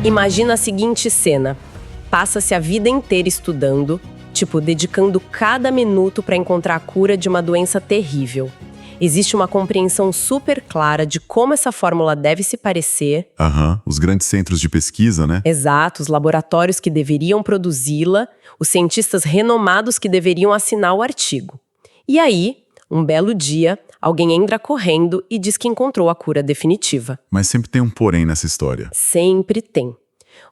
Imagina a seguinte cena. Passa-se a vida inteira estudando, dedicando cada minuto para encontrar a cura de uma doença terrível. Existe uma compreensão super clara de como essa fórmula deve se parecer. Os grandes centros de pesquisa, né? Exato, os laboratórios que deveriam produzi-la, os cientistas renomados que deveriam assinar o artigo. E aí, um belo dia, alguém entra correndo e diz que encontrou a cura definitiva. Mas sempre tem um porém nessa história. Sempre tem.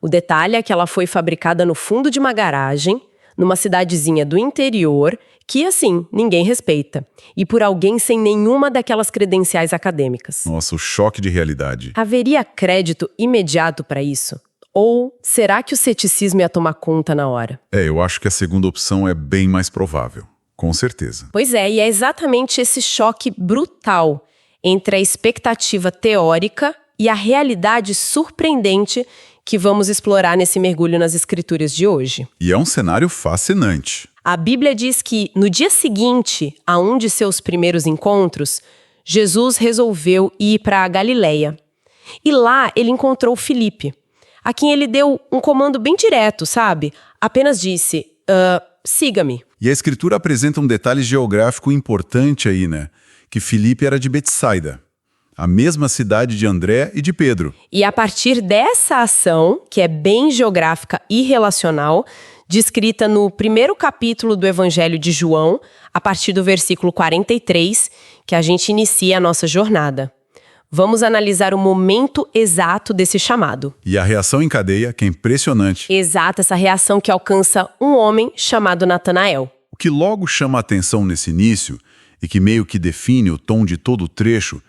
O detalhe é que ela foi fabricada no fundo de uma garagem, numa cidadezinha do interior, que, assim, ninguém respeita. E por alguém sem nenhuma daquelas credenciais acadêmicas. Nossa, o choque de realidade. Haveria crédito imediato para isso? Ou será que o ceticismo ia tomar conta na hora? Eu acho que a segunda opção é bem mais provável. Com certeza. Pois é, e é exatamente esse choque brutal entre a expectativa teórica e a realidade surpreendente que vamos explorar nesse mergulho nas escrituras de hoje. E é um cenário fascinante. A Bíblia diz que, no dia seguinte a um de seus primeiros encontros, Jesus resolveu ir para a Galileia. E lá ele encontrou Filipe, a quem ele deu um comando bem direto, sabe? Apenas disse, siga-me. E a escritura apresenta um detalhe geográfico importante aí, né? Que Filipe era de Betsaida, a mesma cidade de André e de Pedro. E a partir dessa ação, que é bem geográfica e relacional, descrita no primeiro capítulo do Evangelho de João, a partir do versículo 43, que a gente inicia a nossa jornada. Vamos analisar o momento exato desse chamado. E a reação em cadeia, que é impressionante. Exato, essa reação que alcança um homem chamado Natanael. O que logo chama a atenção nesse início, e que meio que define o tom de todo o trecho,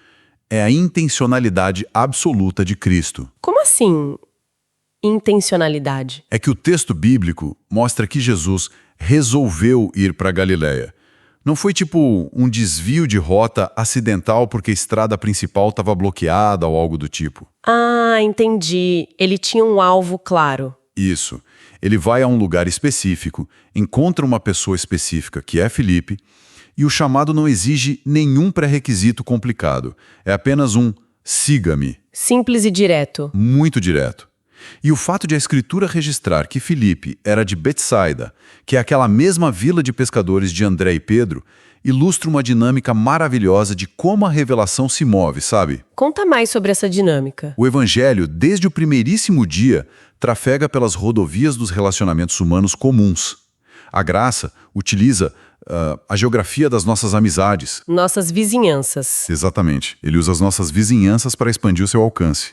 é a intencionalidade absoluta de Cristo. Como assim, intencionalidade? É que o texto bíblico mostra que Jesus resolveu ir para Galileia. Não foi tipo um desvio de rota acidental porque a estrada principal estava bloqueada ou algo do tipo. Ah, entendi. Ele tinha um alvo claro. Isso. Ele vai a um lugar específico, encontra uma pessoa específica, que é Filipe, e o chamado não exige nenhum pré-requisito complicado. É apenas um siga-me. Simples e direto. Muito direto. E o fato de a escritura registrar que Filipe era de Betsaida, que é aquela mesma vila de pescadores de André e Pedro, ilustra uma dinâmica maravilhosa de como a revelação se move, sabe? Conta mais sobre essa dinâmica. O Evangelho, desde o primeiríssimo dia, trafega pelas rodovias dos relacionamentos humanos comuns. A graça utiliza a geografia das nossas amizades. Nossas vizinhanças. Exatamente. Ele usa as nossas vizinhanças para expandir o seu alcance.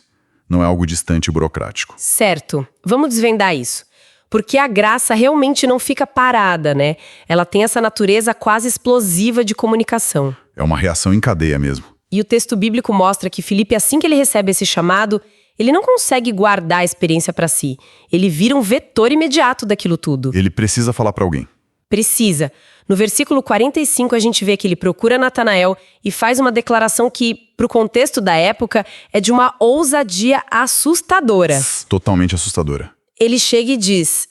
Não é algo distante e burocrático. Certo. Vamos desvendar isso. Porque a graça realmente não fica parada, né? Ela tem essa natureza quase explosiva de comunicação. É uma reação em cadeia mesmo. E o texto bíblico mostra que Filipe, assim que ele recebe esse chamado, ele não consegue guardar a experiência para si. Ele vira um vetor imediato daquilo tudo. Ele precisa falar para alguém. Precisa. No versículo 45, a gente vê que ele procura Natanael e faz uma declaração que, pro contexto da época, é de uma ousadia assustadora. Totalmente assustadora. Ele chega e diz,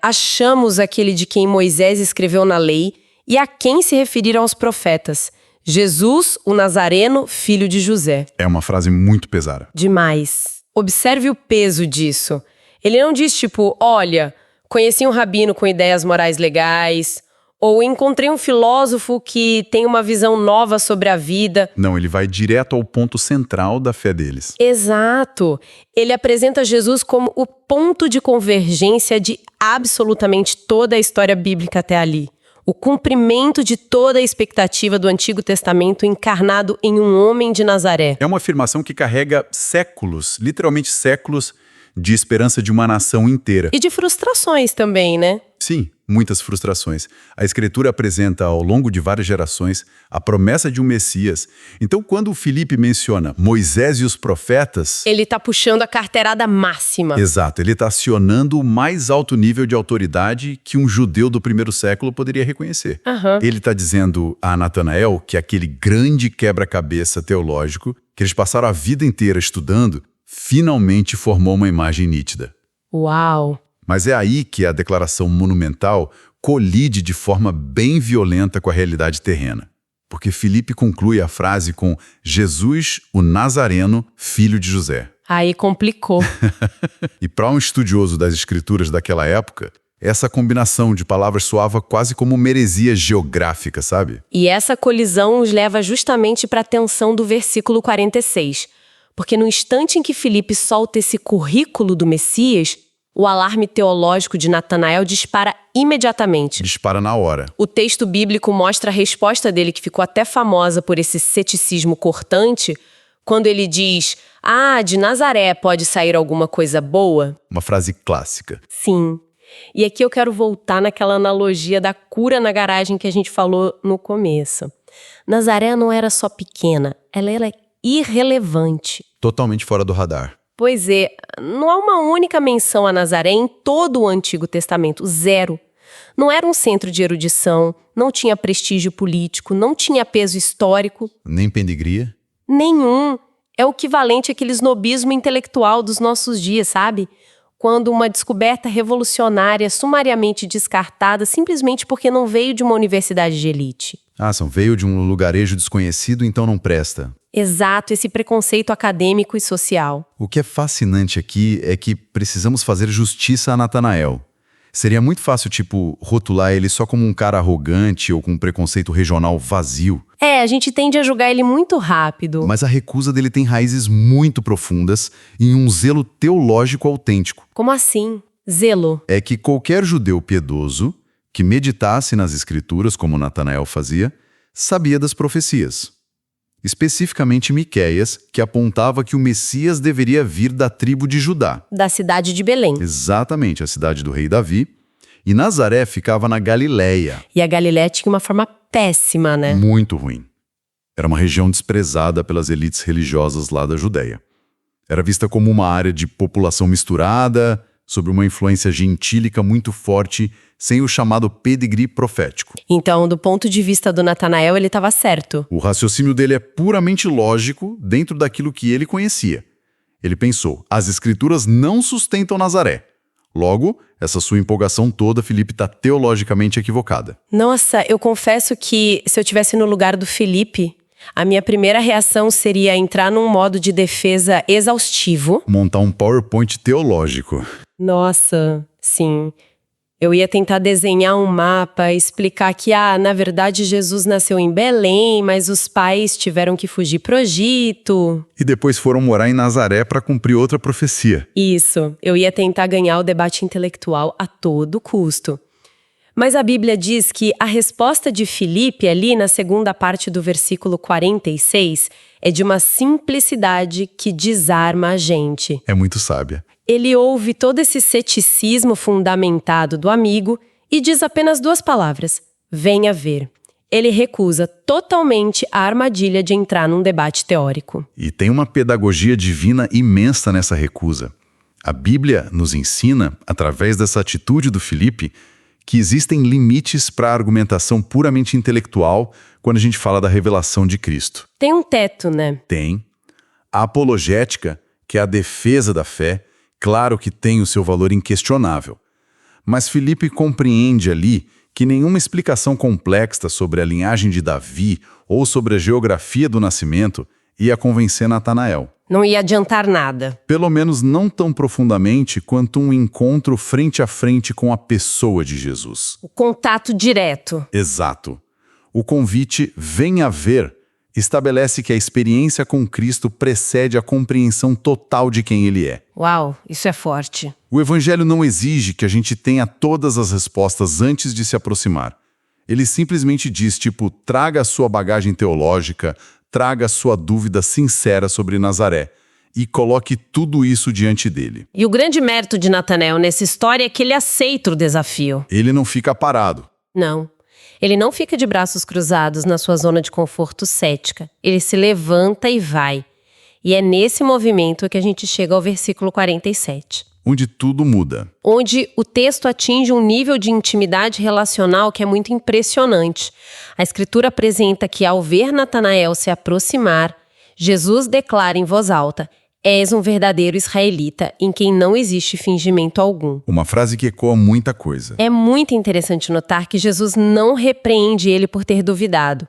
achamos aquele de quem Moisés escreveu na lei e a quem se referiram os profetas. Jesus, o Nazareno, filho de José. É uma frase muito pesada. Demais. Observe o peso disso. Ele não diz olha, conheci um rabino com ideias morais legais, ou encontrei um filósofo que tem uma visão nova sobre a vida. Não, ele vai direto ao ponto central da fé deles. Exato. Ele apresenta Jesus como o ponto de convergência de absolutamente toda a história bíblica até ali. O cumprimento de toda a expectativa do Antigo Testamento encarnado em um homem de Nazaré. É uma afirmação que carrega séculos, literalmente séculos, de esperança de uma nação inteira. E de frustrações também, né? Sim, muitas frustrações. A Escritura apresenta ao longo de várias gerações a promessa de um Messias. Então, quando o Filipe menciona Moisés e os profetas... Ele está puxando a carteirada máxima. Exato, ele está acionando o mais alto nível de autoridade que um judeu do primeiro século poderia reconhecer. Ele está dizendo a Natanael que aquele grande quebra-cabeça teológico que eles passaram a vida inteira estudando finalmente formou uma imagem nítida. Uau! Mas é aí que a declaração monumental colide de forma bem violenta com a realidade terrena. Porque Filipe conclui a frase com Jesus, o Nazareno, filho de José. Aí complicou. E para um estudioso das escrituras daquela época, essa combinação de palavras soava quase como uma heresia geográfica, sabe? E essa colisão os leva justamente para a tensão do versículo 46. Porque no instante em que Filipe solta esse currículo do Messias, o alarme teológico de Natanael dispara imediatamente. Dispara na hora. O texto bíblico mostra a resposta dele, que ficou até famosa por esse ceticismo cortante, quando ele diz: de Nazaré pode sair alguma coisa boa? Uma frase clássica. Sim. E aqui eu quero voltar naquela analogia da cura na garagem que a gente falou no começo. Nazaré não era só pequena, ela era irrelevante. Totalmente fora do radar. Pois é, não há uma única menção a Nazaré em todo o Antigo Testamento, zero. Não era um centro de erudição, não tinha prestígio político, não tinha peso histórico. Nem pendigria? Nenhum. É o equivalente àquele snobismo intelectual dos nossos dias, sabe? Quando uma descoberta revolucionária sumariamente descartada simplesmente porque não veio de uma universidade de elite. Veio de um lugarejo desconhecido, então não presta. Exato, esse preconceito acadêmico e social. O que é fascinante aqui é que precisamos fazer justiça a Natanael. Seria muito fácil, rotular ele só como um cara arrogante ou com um preconceito regional vazio. A gente tende a julgar ele muito rápido. Mas a recusa dele tem raízes muito profundas em um zelo teológico autêntico. Como assim? Zelo? É que qualquer judeu piedoso que meditasse nas escrituras, como Natanael fazia, sabia das profecias. Especificamente Miqueias, que apontava que o Messias deveria vir da tribo de Judá. Da cidade de Belém. Exatamente, a cidade do rei Davi. E Nazaré ficava na Galileia. E a Galileia tinha uma forma péssima, né? Muito ruim. Era uma região desprezada pelas elites religiosas lá da Judéia. Era vista como uma área de população misturada, sob uma influência gentílica muito forte, sem o chamado pedigree profético. Então, do ponto de vista do Natanael, ele estava certo. O raciocínio dele é puramente lógico dentro daquilo que ele conhecia. Ele pensou: as escrituras não sustentam Nazaré. Logo, essa sua empolgação toda, Filipe, está teologicamente equivocada. Nossa, eu confesso que se eu estivesse no lugar do Filipe, a minha primeira reação seria entrar num modo de defesa exaustivo. Montar um PowerPoint teológico. Nossa, sim. Eu ia tentar desenhar um mapa, explicar que, na verdade, Jesus nasceu em Belém, mas os pais tiveram que fugir pro Egito. E depois foram morar em Nazaré para cumprir outra profecia. Isso. Eu ia tentar ganhar o debate intelectual a todo custo. Mas a Bíblia diz que a resposta de Filipe, ali na segunda parte do versículo 46, é de uma simplicidade que desarma a gente. É muito sábia. Ele ouve todo esse ceticismo fundamentado do amigo e diz apenas duas palavras: venha ver. Ele recusa totalmente a armadilha de entrar num debate teórico. E tem uma pedagogia divina imensa nessa recusa. A Bíblia nos ensina, através dessa atitude do Filipe, que existem limites para a argumentação puramente intelectual quando a gente fala da revelação de Cristo. Tem um teto, né? Tem. A apologética, que é a defesa da fé, claro que tem o seu valor inquestionável. Mas Filipe compreende ali que nenhuma explicação complexa sobre a linhagem de Davi ou sobre a geografia do nascimento ia convencer Natanael. Não ia adiantar nada. Pelo menos não tão profundamente quanto um encontro frente a frente com a pessoa de Jesus. O contato direto. Exato. O convite "venha ver" estabelece que a experiência com Cristo precede a compreensão total de quem Ele é. Uau, isso é forte. O Evangelho não exige que a gente tenha todas as respostas antes de se aproximar. Ele simplesmente diz, traga a sua bagagem teológica, traga a sua dúvida sincera sobre Nazaré e coloque tudo isso diante dele. E o grande mérito de Natanael nessa história é que ele aceita o desafio. Ele não fica parado. Não. Ele não fica de braços cruzados na sua zona de conforto cética. Ele se levanta e vai. E é nesse movimento que a gente chega ao versículo 47. Onde tudo muda. Onde o texto atinge um nível de intimidade relacional que é muito impressionante. A Escritura apresenta que, ao ver Natanael se aproximar, Jesus declara em voz alta: és um verdadeiro israelita, em quem não existe fingimento algum. Uma frase que ecoa muita coisa. É muito interessante notar que Jesus não repreende ele por ter duvidado.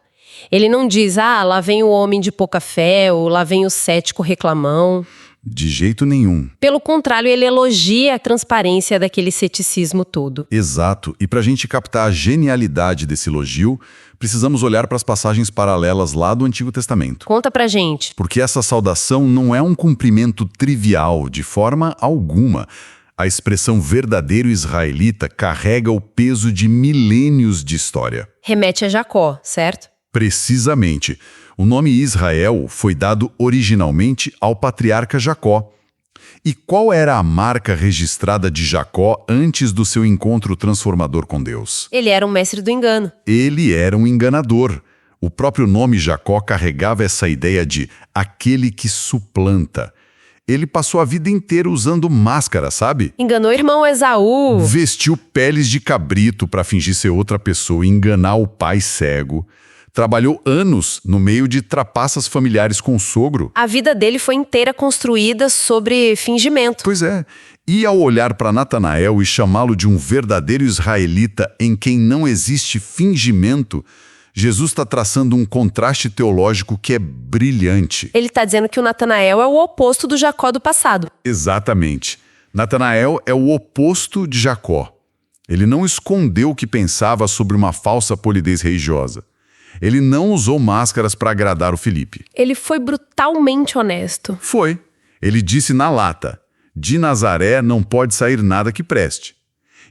Ele não diz, lá vem o homem de pouca fé, ou lá vem o cético reclamão. De jeito nenhum. Pelo contrário, ele elogia a transparência daquele ceticismo todo. Exato. E para a gente captar a genialidade desse elogio, precisamos olhar para as passagens paralelas lá do Antigo Testamento. Conta pra gente. Porque essa saudação não é um cumprimento trivial, de forma alguma. A expressão verdadeiro israelita carrega o peso de milênios de história. Remete a Jacó, certo? Precisamente. O nome Israel foi dado originalmente ao patriarca Jacó. E qual era a marca registrada de Jacó antes do seu encontro transformador com Deus? Ele era um mestre do engano. Ele era um enganador. O próprio nome Jacó carregava essa ideia de aquele que suplanta. Ele passou a vida inteira usando máscara, sabe? Enganou o irmão Esaú. Vestiu peles de cabrito para fingir ser outra pessoa e enganar o pai cego. Trabalhou anos no meio de trapaças familiares com o sogro. A vida dele foi inteira construída sobre fingimento. Pois é. E ao olhar para Natanael e chamá-lo de um verdadeiro israelita em quem não existe fingimento, Jesus está traçando um contraste teológico que é brilhante. Ele está dizendo que o Natanael é o oposto do Jacó do passado. Exatamente. Natanael é o oposto de Jacó. Ele não escondeu o que pensava sobre uma falsa polidez religiosa. Ele não usou máscaras para agradar o Felipe. Ele foi brutalmente honesto. Foi. Ele disse na lata, de Nazaré não pode sair nada que preste.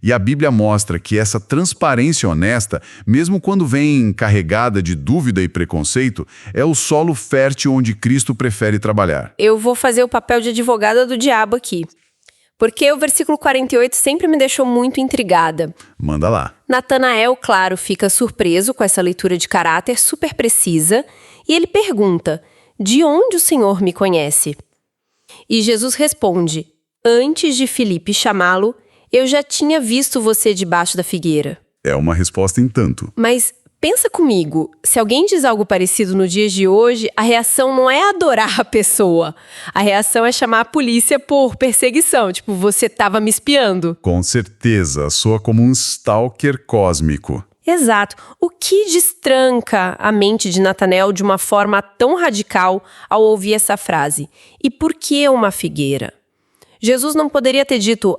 E a Bíblia mostra que essa transparência honesta, mesmo quando vem carregada de dúvida e preconceito, é o solo fértil onde Cristo prefere trabalhar. Eu vou fazer o papel de advogada do diabo aqui. Porque o versículo 48 sempre me deixou muito intrigada. Manda lá. Natanael, claro, fica surpreso com essa leitura de caráter super precisa e ele pergunta, de onde o Senhor me conhece? E Jesus responde, antes de Filipe chamá-lo, eu já tinha visto você debaixo da figueira. É uma resposta em tanto. Mas pensa comigo, se alguém diz algo parecido no dia de hoje, a reação não é adorar a pessoa. A reação é chamar a polícia por perseguição, tipo, você estava me espiando. Com certeza, soa como um stalker cósmico. Exato. O que destranca a mente de Natanael de uma forma tão radical ao ouvir essa frase? E por que uma figueira? Jesus não poderia ter dito,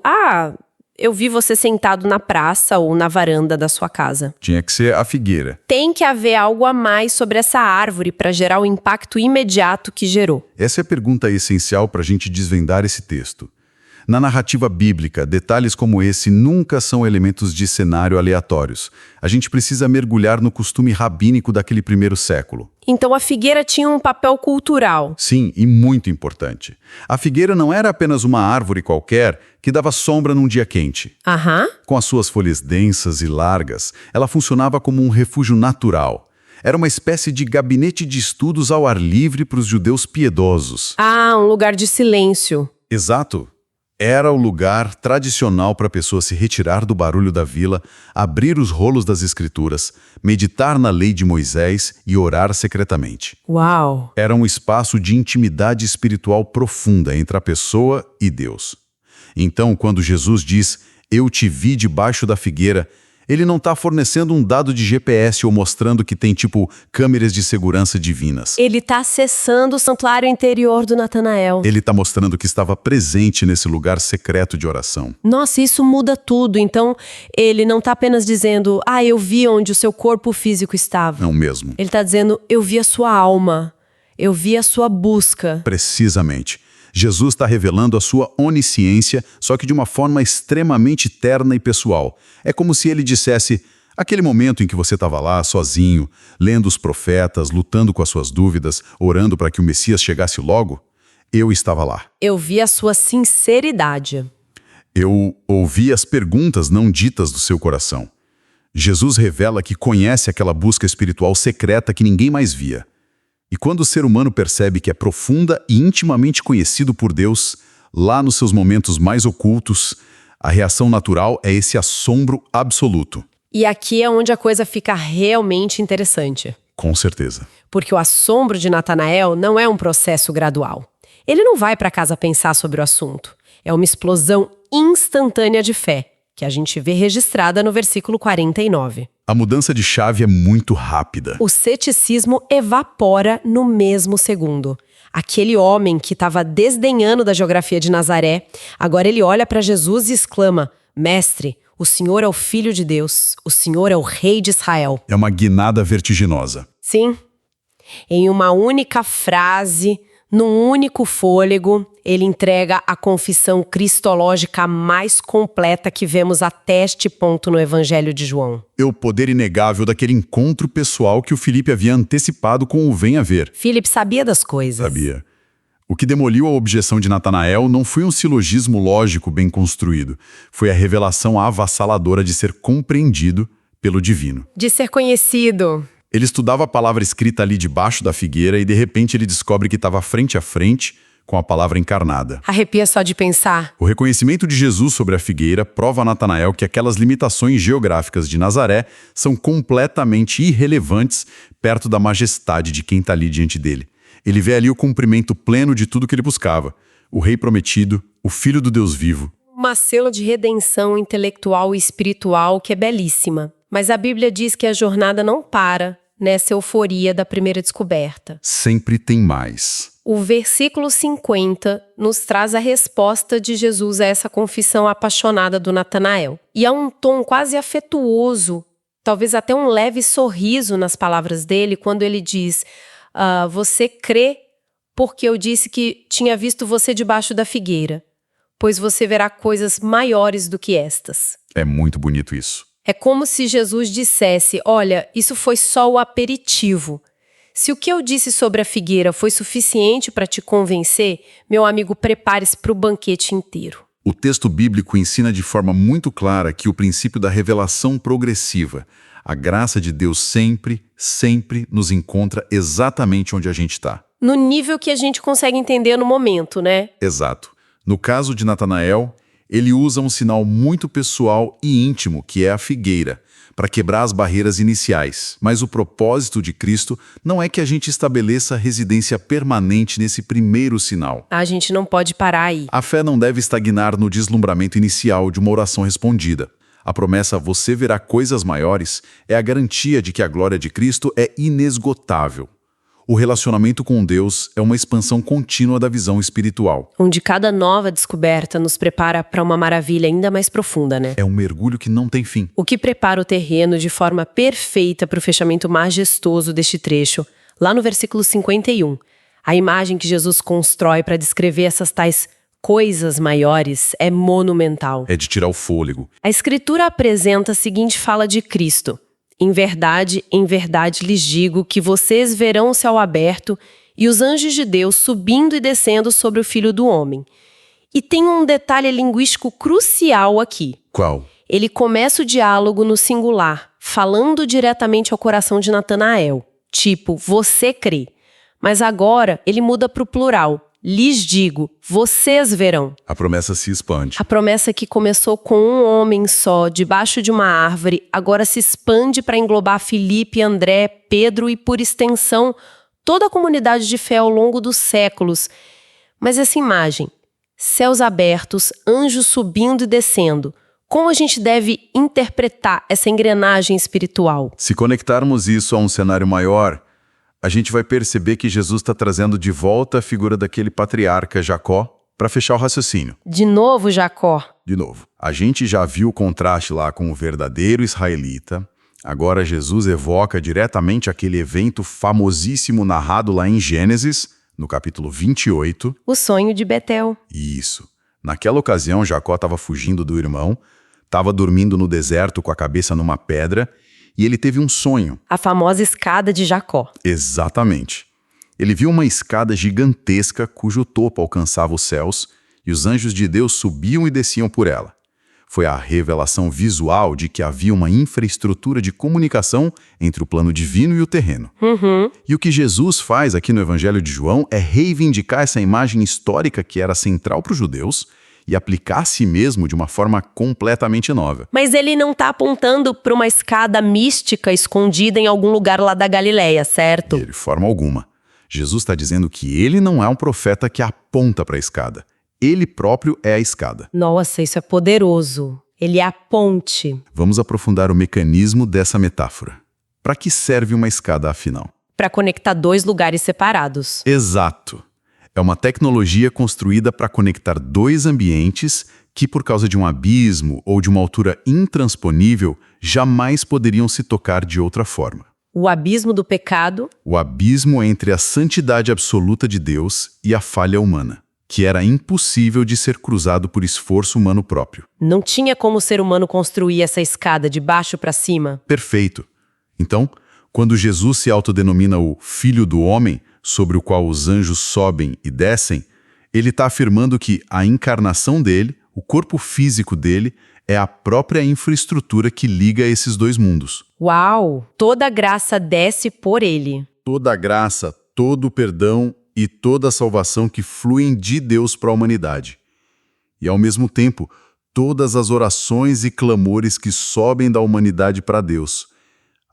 eu vi você sentado na praça ou na varanda da sua casa. Tinha que ser a figueira. Tem que haver algo a mais sobre essa árvore para gerar o impacto imediato que gerou. Essa é a pergunta essencial para a gente desvendar esse texto. Na narrativa bíblica, detalhes como esse nunca são elementos de cenário aleatórios. A gente precisa mergulhar no costume rabínico daquele primeiro século. Então a figueira tinha um papel cultural. Sim, e muito importante. A figueira não era apenas uma árvore qualquer que dava sombra num dia quente. Com as suas folhas densas e largas, ela funcionava como um refúgio natural. Era uma espécie de gabinete de estudos ao ar livre para os judeus piedosos. Um lugar de silêncio. Exato. Era o lugar tradicional para a pessoa se retirar do barulho da vila, abrir os rolos das escrituras, meditar na lei de Moisés e orar secretamente. Uau! Era um espaço de intimidade espiritual profunda entre a pessoa e Deus. Então, quando Jesus diz, eu te vi debaixo da figueira, ele não está fornecendo um dado de GPS ou mostrando que tem, câmeras de segurança divinas. Ele está acessando o santuário interior do Natanael. Ele está mostrando que estava presente nesse lugar secreto de oração. Nossa, isso muda tudo. Então, ele não está apenas dizendo, eu vi onde o seu corpo físico estava. Não mesmo. Ele está dizendo, eu vi a sua alma. Eu vi a sua busca. Precisamente. Jesus está revelando a sua onisciência, só que de uma forma extremamente terna e pessoal. É como se ele dissesse, aquele momento em que você estava lá, sozinho, lendo os profetas, lutando com as suas dúvidas, orando para que o Messias chegasse logo, eu estava lá. Eu vi a sua sinceridade. Eu ouvi as perguntas não ditas do seu coração. Jesus revela que conhece aquela busca espiritual secreta que ninguém mais via. E quando o ser humano percebe que é profunda e intimamente conhecido por Deus, lá nos seus momentos mais ocultos, a reação natural é esse assombro absoluto. E aqui é onde a coisa fica realmente interessante. Com certeza. Porque o assombro de Natanael não é um processo gradual. Ele não vai para casa pensar sobre o assunto. É uma explosão instantânea de fé, que a gente vê registrada no versículo 49. A mudança de chave é muito rápida. O ceticismo evapora no mesmo segundo. Aquele homem que estava desdenhando da geografia de Nazaré, agora ele olha para Jesus e exclama: Mestre, o Senhor é o Filho de Deus, o Senhor é o Rei de Israel. É uma guinada vertiginosa. Sim. Em uma única frase, num único fôlego, ele entrega a confissão cristológica mais completa que vemos até este ponto no Evangelho de João. É o poder inegável daquele encontro pessoal que o Filipe havia antecipado com o Venha Ver. Filipe sabia das coisas. Sabia. O que demoliu a objeção de Natanael não foi um silogismo lógico bem construído. Foi a revelação avassaladora de ser compreendido pelo divino. De ser conhecido. Ele estudava a palavra escrita ali debaixo da figueira e de repente ele descobre que estava frente a frente com a palavra encarnada. Arrepia só de pensar. O reconhecimento de Jesus sobre a figueira prova a Natanael que aquelas limitações geográficas de Nazaré são completamente irrelevantes perto da majestade de quem está ali diante dele. Ele vê ali o cumprimento pleno de tudo que ele buscava. O Rei prometido, o Filho do Deus vivo. Uma cena de redenção intelectual e espiritual que é belíssima. Mas a Bíblia diz que a jornada não para nessa euforia da primeira descoberta. Sempre tem mais. O versículo 50 nos traz a resposta de Jesus a essa confissão apaixonada do Natanael. E há um tom quase afetuoso, talvez até um leve sorriso nas palavras dele, quando ele diz: você crê porque eu disse que tinha visto você debaixo da figueira, pois você verá coisas maiores do que estas. É muito bonito isso. É como se Jesus dissesse: olha, isso foi só o aperitivo. Se o que eu disse sobre a figueira foi suficiente para te convencer, meu amigo, prepare-se para o banquete inteiro. O texto bíblico ensina de forma muito clara que o princípio da revelação progressiva, a graça de Deus sempre nos encontra exatamente onde a gente está. No nível que a gente consegue entender no momento, né? Exato. No caso de Natanael, ele usa um sinal muito pessoal e íntimo, que é a figueira, para quebrar as barreiras iniciais. Mas o propósito de Cristo não é que a gente estabeleça residência permanente nesse primeiro sinal. A gente não pode parar aí. A fé não deve estagnar no deslumbramento inicial de uma oração respondida. A promessa "você verá coisas maiores" é a garantia de que a glória de Cristo é inesgotável. O relacionamento com Deus é uma expansão contínua da visão espiritual. Onde cada nova descoberta nos prepara para uma maravilha ainda mais profunda, né? É um mergulho que não tem fim. O que prepara o terreno de forma perfeita para o fechamento majestoso deste trecho, lá no versículo 51. A imagem que Jesus constrói para descrever essas tais coisas maiores é monumental. É de tirar o fôlego. A Escritura apresenta a seguinte fala de Cristo: em verdade lhes digo que vocês verão o céu aberto e os anjos de Deus subindo e descendo sobre o Filho do Homem. E tem um detalhe linguístico crucial aqui. Qual? Ele começa o diálogo no singular, falando diretamente ao coração de Natanael. Tipo, você crê. Mas agora ele muda para o plural. Lhes digo, vocês verão. A promessa se expande. A promessa que começou com um homem só, debaixo de uma árvore, agora se expande para englobar Filipe, André, Pedro e, por extensão, toda a comunidade de fé ao longo dos séculos. Mas essa imagem, céus abertos, anjos subindo e descendo, como a gente deve interpretar essa engrenagem espiritual? Se conectarmos isso a um cenário maior, a gente vai perceber que Jesus está trazendo de volta a figura daquele patriarca Jacó para fechar o raciocínio. De novo, Jacó. De novo. A gente já viu o contraste lá com o verdadeiro israelita. Agora Jesus evoca diretamente aquele evento famosíssimo narrado lá em Gênesis, no capítulo 28. O sonho de Betel. Isso. Naquela ocasião, Jacó estava fugindo do irmão, estava dormindo no deserto com a cabeça numa pedra, e ele teve um sonho. A famosa escada de Jacó. Exatamente. Ele viu uma escada gigantesca cujo topo alcançava os céus e os anjos de Deus subiam e desciam por ela. Foi a revelação visual de que havia uma infraestrutura de comunicação entre o plano divino e o terreno. E o que Jesus faz aqui no Evangelho de João é reivindicar essa imagem histórica que era central para os judeus e aplicar a si mesmo de uma forma completamente nova. Mas ele não está apontando para uma escada mística escondida em algum lugar lá da Galileia, certo? De forma alguma. Jesus está dizendo que ele não é um profeta que aponta para a escada. Ele próprio é a escada. Nossa, isso é poderoso. Ele é a ponte. Vamos aprofundar o mecanismo dessa metáfora. Para que serve uma escada, afinal? Para conectar dois lugares separados. Exato. É uma tecnologia construída para conectar dois ambientes que, por causa de um abismo ou de uma altura intransponível, jamais poderiam se tocar de outra forma. O abismo do pecado. O abismo entre a santidade absoluta de Deus e a falha humana, que era impossível de ser cruzado por esforço humano próprio. Não tinha como o ser humano construir essa escada de baixo para cima. Perfeito. Então, quando Jesus se autodenomina o Filho do Homem, sobre o qual os anjos sobem e descem, ele está afirmando que a encarnação dele, o corpo físico dele, é a própria infraestrutura que liga esses dois mundos. Uau! Toda a graça desce por ele. Toda a graça, todo o perdão e toda a salvação que fluem de Deus para a humanidade. E, ao mesmo tempo, todas as orações e clamores que sobem da humanidade para Deus.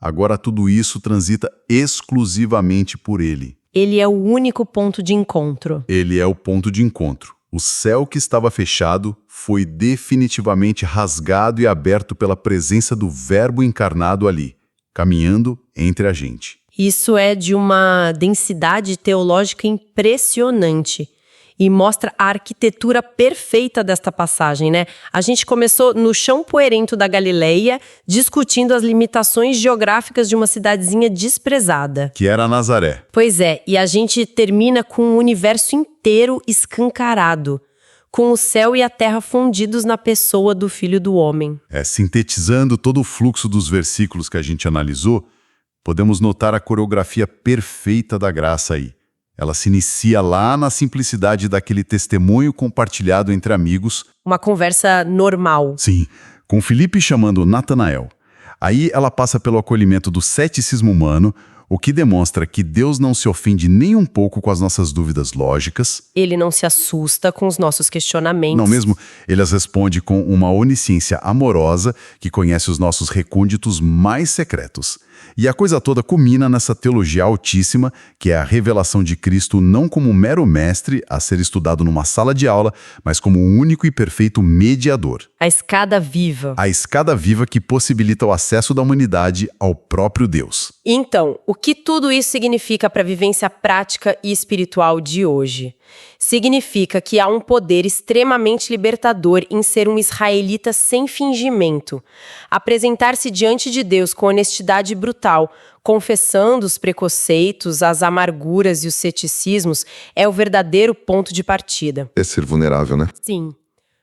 Agora tudo isso transita exclusivamente por ele. Ele é o único ponto de encontro. Ele é o ponto de encontro. O céu que estava fechado foi definitivamente rasgado e aberto pela presença do Verbo encarnado ali, caminhando entre a gente. Isso é de uma densidade teológica impressionante e mostra a arquitetura perfeita desta passagem, né? A gente começou no chão poeirento da Galileia, discutindo as limitações geográficas de uma cidadezinha desprezada. Que era Nazaré. Pois é, e a gente termina com um universo inteiro escancarado, com o céu e a terra fundidos na pessoa do Filho do Homem. Sintetizando todo o fluxo dos versículos que a gente analisou, podemos notar a coreografia perfeita da graça aí. Ela se inicia lá na simplicidade daquele testemunho compartilhado entre amigos. Uma conversa normal. Sim, com Filipe chamando Natanael. Aí ela passa pelo acolhimento do ceticismo humano, o que demonstra que Deus não se ofende nem um pouco com as nossas dúvidas lógicas. Ele não se assusta com os nossos questionamentos. Não mesmo, ele as responde com uma onisciência amorosa que conhece os nossos recônditos mais secretos. E a coisa toda culmina nessa teologia altíssima, que é a revelação de Cristo não como um mero mestre a ser estudado numa sala de aula, mas como um único e perfeito mediador. A escada viva. A escada viva que possibilita o acesso da humanidade ao próprio Deus. Então, o que tudo isso significa para a vivência prática e espiritual de hoje? Significa que há um poder extremamente libertador em ser um israelita sem fingimento. Apresentar-se diante de Deus com honestidade brutal, confessando os preconceitos, as amarguras e os ceticismos, é o verdadeiro ponto de partida. É ser vulnerável, né? Sim.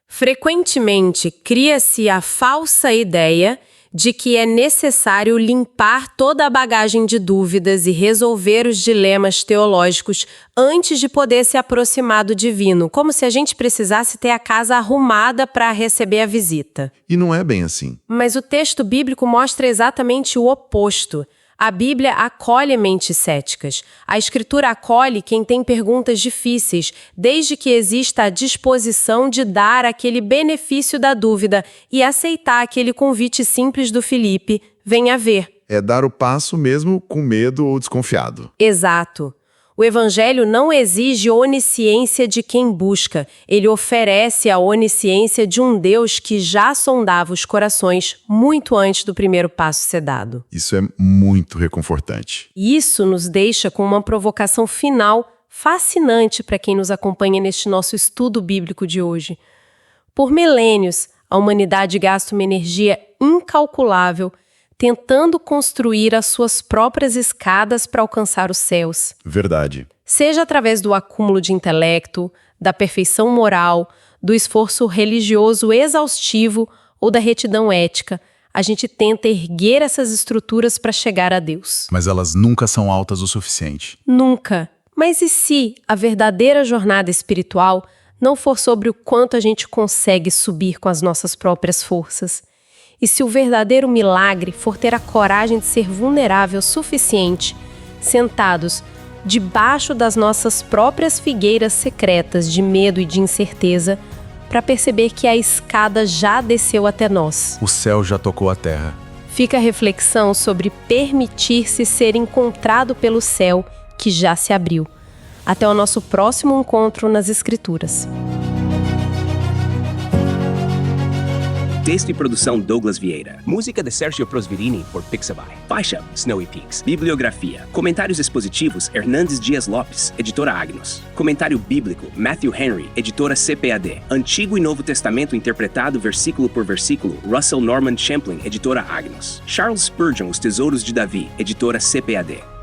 Frequentemente, cria-se a falsa ideia de que é necessário limpar toda a bagagem de dúvidas e resolver os dilemas teológicos antes de poder se aproximar do divino, como se a gente precisasse ter a casa arrumada para receber a visita. E não é bem assim. Mas o texto bíblico mostra exatamente o oposto. A Bíblia acolhe mentes céticas. A Escritura acolhe quem tem perguntas difíceis, desde que exista a disposição de dar aquele benefício da dúvida e aceitar aquele convite simples do Filipe, venha ver. É dar o passo mesmo com medo ou desconfiado. Exato. O Evangelho não exige onisciência de quem busca, ele oferece a onisciência de um Deus que já sondava os corações muito antes do primeiro passo ser dado. Isso é muito reconfortante. Isso nos deixa com uma provocação final fascinante para quem nos acompanha neste nosso estudo bíblico de hoje. Por milênios, a humanidade gasta uma energia incalculável tentando construir as suas próprias escadas para alcançar os céus. Verdade. Seja através do acúmulo de intelecto, da perfeição moral, do esforço religioso exaustivo ou da retidão ética, a gente tenta erguer essas estruturas para chegar a Deus. Mas elas nunca são altas o suficiente. Nunca. Mas e se a verdadeira jornada espiritual não for sobre o quanto a gente consegue subir com as nossas próprias forças? E se o verdadeiro milagre for ter a coragem de ser vulnerável o suficiente, sentados debaixo das nossas próprias figueiras secretas de medo e de incerteza, para perceber que a escada já desceu até nós. O céu já tocou a terra. Fica a reflexão sobre permitir-se ser encontrado pelo céu que já se abriu. Até o nosso próximo encontro nas Escrituras. Texto e produção Douglas Vieira. Música de Sergio Prosverini por Pixabay. Faixa Snowy Peaks. Bibliografia. Comentários expositivos Hernandes Dias Lopes, editora Agnos. Comentário bíblico Matthew Henry, editora CPAD. Antigo e Novo Testamento interpretado versículo por versículo Russell Norman Champlin, editora Agnos. Charles Spurgeon, Os Tesouros de Davi, editora CPAD.